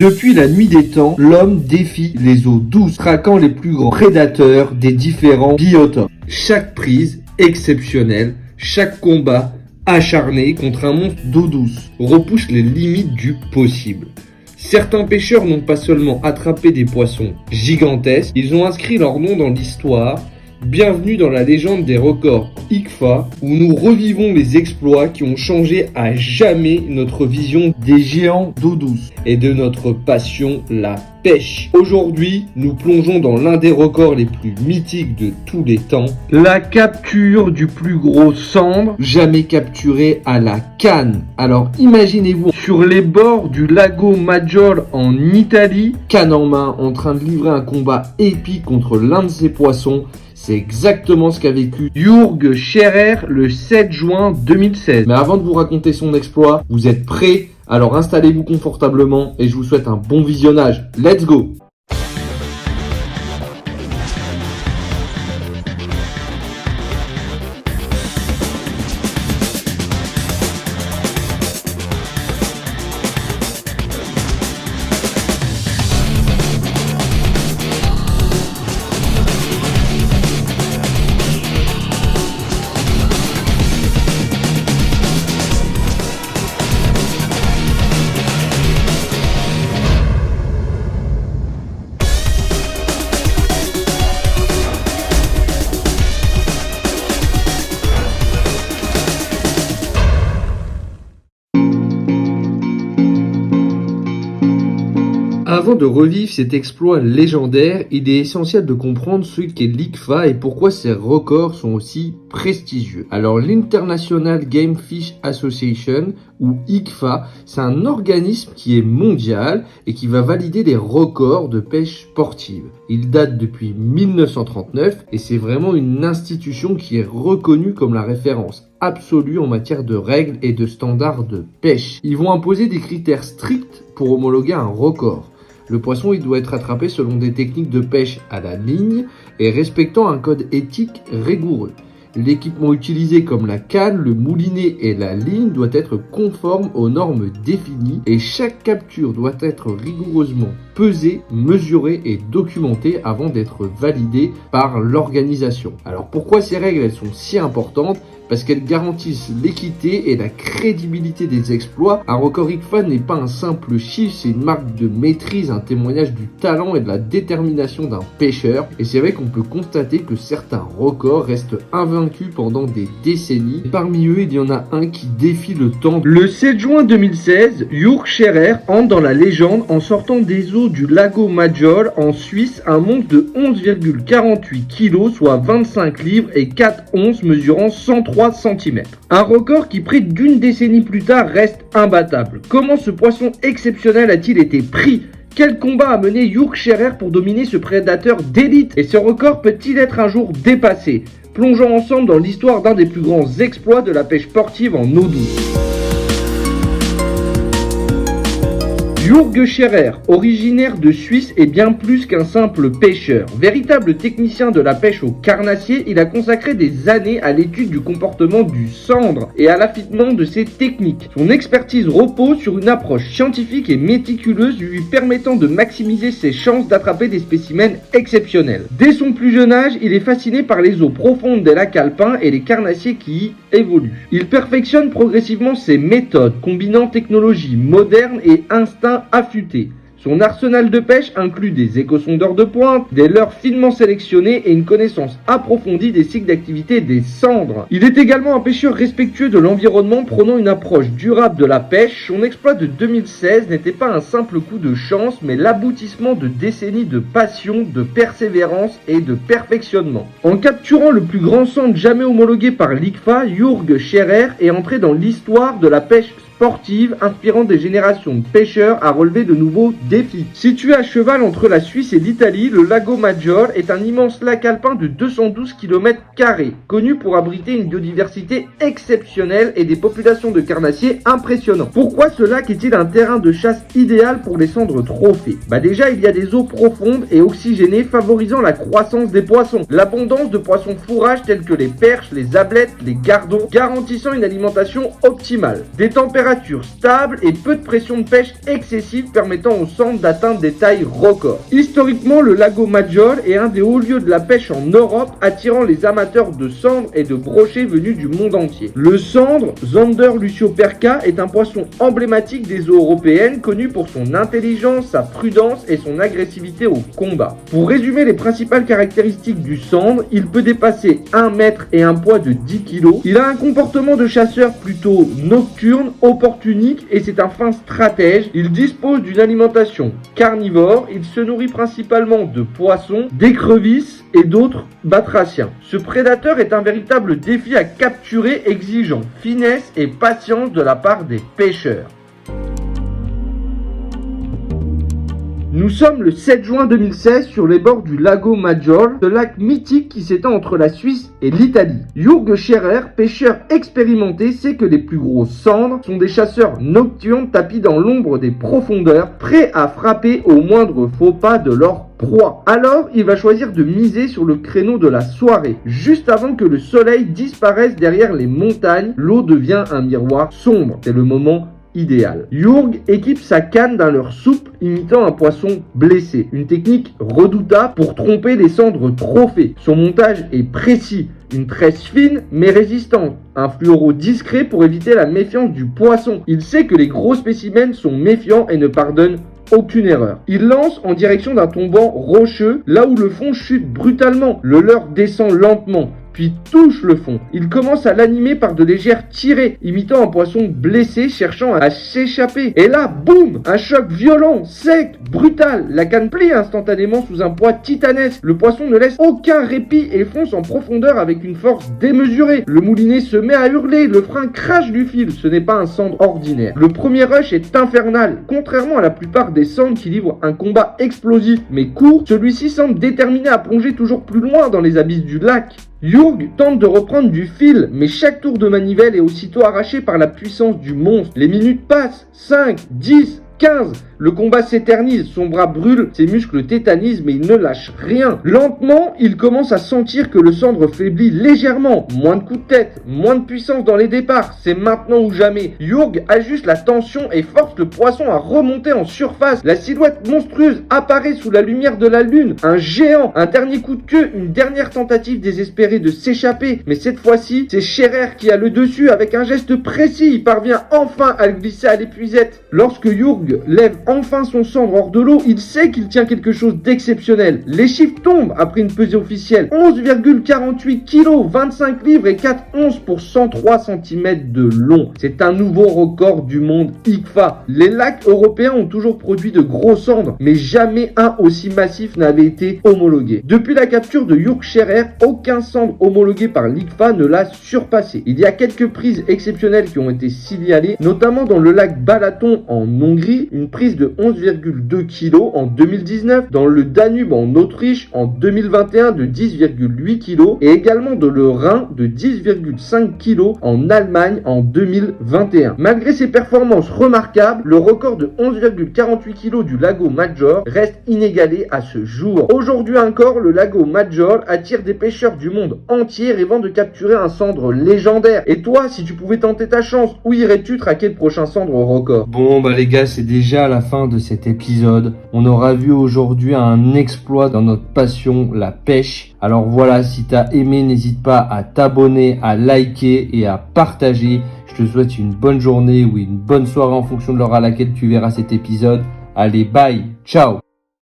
Depuis la nuit des temps, l'homme défie les eaux douces, traquant les plus grands prédateurs des différents biotopes. Chaque prise exceptionnelle, chaque combat acharné contre un monstre d'eau douce repousse les limites du possible. Certains pêcheurs n'ont pas seulement attrapé des poissons gigantesques, ils ont inscrit leur nom dans l'histoire. Bienvenue dans la légende des records ICFA, où nous revivons les exploits qui ont changé à jamais notre vision des géants d'eau douce et de notre passion, la pêche. Aujourd'hui, nous plongeons dans l'un des records les plus mythiques de tous les temps, la capture du plus gros sandre jamais capturé à la canne. Alors imaginez-vous sur les bords du lago Maggiore en Italie, canne en main, en train de livrer un combat épique contre l'un de ces poissons. C'est exactement ce qu'a vécu Jürg Scherer le 7 juin 2016. Mais avant de vous raconter son exploit, vous êtes prêts? Alors installez-vous confortablement et je vous souhaite un bon visionnage. Let's go! Avant de revivre cet exploit légendaire, il est essentiel de comprendre ce qu'est l'ICFA et pourquoi ces records sont aussi prestigieux. Alors l'International Game Fish Association, ou ICFA, c'est un organisme qui est mondial et qui va valider les records de pêche sportive. Il date depuis 1939 et c'est vraiment une institution qui est reconnue comme la référence absolue en matière de règles et de standards de pêche. Ils vont imposer des critères stricts pour homologuer un record. Le poisson, il doit être attrapé selon des techniques de pêche à la ligne et respectant un code éthique rigoureux. L'équipement utilisé comme la canne, le moulinet et la ligne doit être conforme aux normes définies et chaque capture doit être rigoureusement pesée, mesurée et documentée avant d'être validée par l'organisation. Alors pourquoi ces règles elles sont si importantes? Parce qu'elles garantissent l'équité et la crédibilité des exploits. Un record ICFA n'est pas un simple chiffre, c'est une marque de maîtrise, un témoignage du talent et de la détermination d'un pêcheur. Et c'est vrai qu'on peut constater que certains records restent invaincus pendant des décennies. Et parmi eux, il y en a un qui défie le temps. Le 7 juin 2016, Jürg Scherer entre dans la légende en sortant des eaux du lago Maggiore en Suisse, un monstre de 11,48 kg, soit 25 livres et 4 onces mesurant 103 cm. Un record qui près d'une décennie plus tard reste imbattable. Comment ce poisson exceptionnel a-t-il été pris? Quel combat a mené Jürg Scherer pour dominer ce prédateur d'élite? Et ce record peut-il être un jour dépassé? Plongeons ensemble dans l'histoire d'un des plus grands exploits de la pêche sportive en eau douce. Jürg Scherer, originaire de Suisse, est bien plus qu'un simple pêcheur. Véritable technicien de la pêche au carnassier, il a consacré des années à l'étude du comportement du sandre et à l'affinement de ses techniques. Son expertise repose sur une approche scientifique et méticuleuse lui permettant de maximiser ses chances d'attraper des spécimens exceptionnels. Dès son plus jeune âge, il est fasciné par les eaux profondes des lacs alpins et les carnassiers qui y évoluent. Il perfectionne progressivement ses méthodes, combinant technologie moderne et instinct affûté. Son arsenal de pêche inclut des échosondeurs de pointe, des leurres finement sélectionnés et une connaissance approfondie des cycles d'activité des sandres. Il est également un pêcheur respectueux de l'environnement, prônant une approche durable de la pêche. Son exploit de 2016 n'était pas un simple coup de chance, mais l'aboutissement de décennies de passion, de persévérance et de perfectionnement. En capturant le plus grand sandre jamais homologué par l'ICFA, Jürg Scherer est entré dans l'histoire de la pêche sportive, inspirant des générations de pêcheurs à relever de nouveaux défis. Situé à cheval entre la Suisse et l'Italie, le lago Maggiore est un immense lac alpin de 212 km², connu pour abriter une biodiversité exceptionnelle et des populations de carnassiers impressionnantes. Pourquoi ce lac est-il un terrain de chasse idéal pour les sandres trophées? Déjà, il y a des eaux profondes et oxygénées favorisant la croissance des poissons. L'abondance de poissons fourrages tels que les perches, les ablettes, les gardons, garantissant une alimentation optimale. Des températures température stable et peu de pression de pêche excessive permettant au centre d'atteindre des tailles records. Historiquement, le Lago Maggiore est un des hauts lieux de la pêche en Europe, attirant les amateurs de sandre et de brochets venus du monde entier. Le sandre, Zander lucioperca, est un poisson emblématique des eaux européennes, connu pour son intelligence, sa prudence et son agressivité au combat. Pour résumer les principales caractéristiques du sandre, il peut dépasser 1 mètre et un poids de 10 kg. Il a un comportement de chasseur plutôt nocturne, opportunique et c'est un fin stratège. Il dispose d'une alimentation carnivore. Il se nourrit principalement de poissons, d'écrevisses et d'autres batraciens. Ce prédateur est un véritable défi à capturer, exigeant finesse et patience de la part des pêcheurs. Nous sommes le 7 juin 2016 sur les bords du Lago Maggiore, ce lac mythique qui s'étend entre la Suisse et l'Italie. Jürg Scherer, pêcheur expérimenté, sait que les plus gros sandres sont des chasseurs nocturnes tapis dans l'ombre des profondeurs, prêts à frapper au moindre faux pas de leur proie. Alors, il va choisir de miser sur le créneau de la soirée. Juste avant que le soleil disparaisse derrière les montagnes, l'eau devient un miroir sombre. C'est le moment idéal. Jürg équipe sa canne d'un leurre souple imitant un poisson blessé. Une technique redoutable pour tromper les sandres trophées. Son montage est précis. Une tresse fine mais résistante. Un fluoro discret pour éviter la méfiance du poisson. Il sait que les gros spécimens sont méfiants et ne pardonnent aucune erreur. Il lance en direction d'un tombant rocheux, là où le fond chute brutalement. Le leurre descend lentement, puis touche le fond. Il commence à l'animer par de légères tirées, imitant un poisson blessé cherchant à s'échapper. Et là, boum! Un choc violent, sec, brutal. La canne plie instantanément sous un poids titanesque. Le poisson ne laisse aucun répit et fonce en profondeur avec une force démesurée. Le moulinet se met à hurler, le frein crache du fil. Ce n'est pas un sandre ordinaire. Le premier rush est infernal. Contrairement à la plupart des sandres qui livrent un combat explosif mais court, celui-ci semble déterminé à plonger toujours plus loin dans les abysses du lac. Jürg tente de reprendre du fil, mais chaque tour de manivelle est aussitôt arraché par la puissance du monstre. Les minutes passent, 5, 10, 15. Le combat s'éternise, son bras brûle, ses muscles tétanisent, mais il ne lâche rien. Lentement, il commence à sentir que le sandre faiblit légèrement. Moins de coups de tête, moins de puissance dans les départs. C'est maintenant ou jamais. Jürg ajuste la tension et force le poisson à remonter en surface. La silhouette monstrueuse apparaît sous la lumière de la lune. Un géant, un dernier coup de queue, une dernière tentative désespérée de s'échapper. Mais cette fois-ci, c'est Scherer qui a le dessus avec un geste précis. Il parvient enfin à le glisser à l'épuisette. Lorsque Jürg lève enfin son cendre hors de l'eau, il sait qu'il tient quelque chose d'exceptionnel. Les chiffres tombent après une pesée officielle. 11,48 kg, 25 livres et 4 onces pour 103 cm de long. C'est un nouveau record du monde ICFA. Les lacs européens ont toujours produit de gros cendres, mais jamais un aussi massif n'avait été homologué. Depuis la capture de Jürg Scherer, aucun cendre homologué par l'ICFA ne l'a surpassé. Il y a quelques prises exceptionnelles qui ont été signalées, notamment dans le lac Balaton en Hongrie, une prise de 11,2 kg en 2019, dans le Danube en Autriche en 2021 de 10,8 kg et également dans le Rhin de 10,5 kg en Allemagne en 2021. Malgré ses performances remarquables, le record de 11,48 kg du Lago Maggiore reste inégalé à ce jour. Aujourd'hui encore, le Lago Maggiore attire des pêcheurs du monde entier rêvant de capturer un cendre légendaire. Et toi, si tu pouvais tenter ta chance, où irais-tu traquer le prochain cendre au record? Bon bah les gars, c'est déjà la fin de cet épisode. On aura vu aujourd'hui un exploit dans notre passion, la pêche. Alors voilà, si t'as aimé, n'hésite pas à t'abonner, à liker et à partager. Je te souhaite une bonne journée ou une bonne soirée en fonction de l'heure à laquelle tu verras cet épisode. Allez, bye, ciao.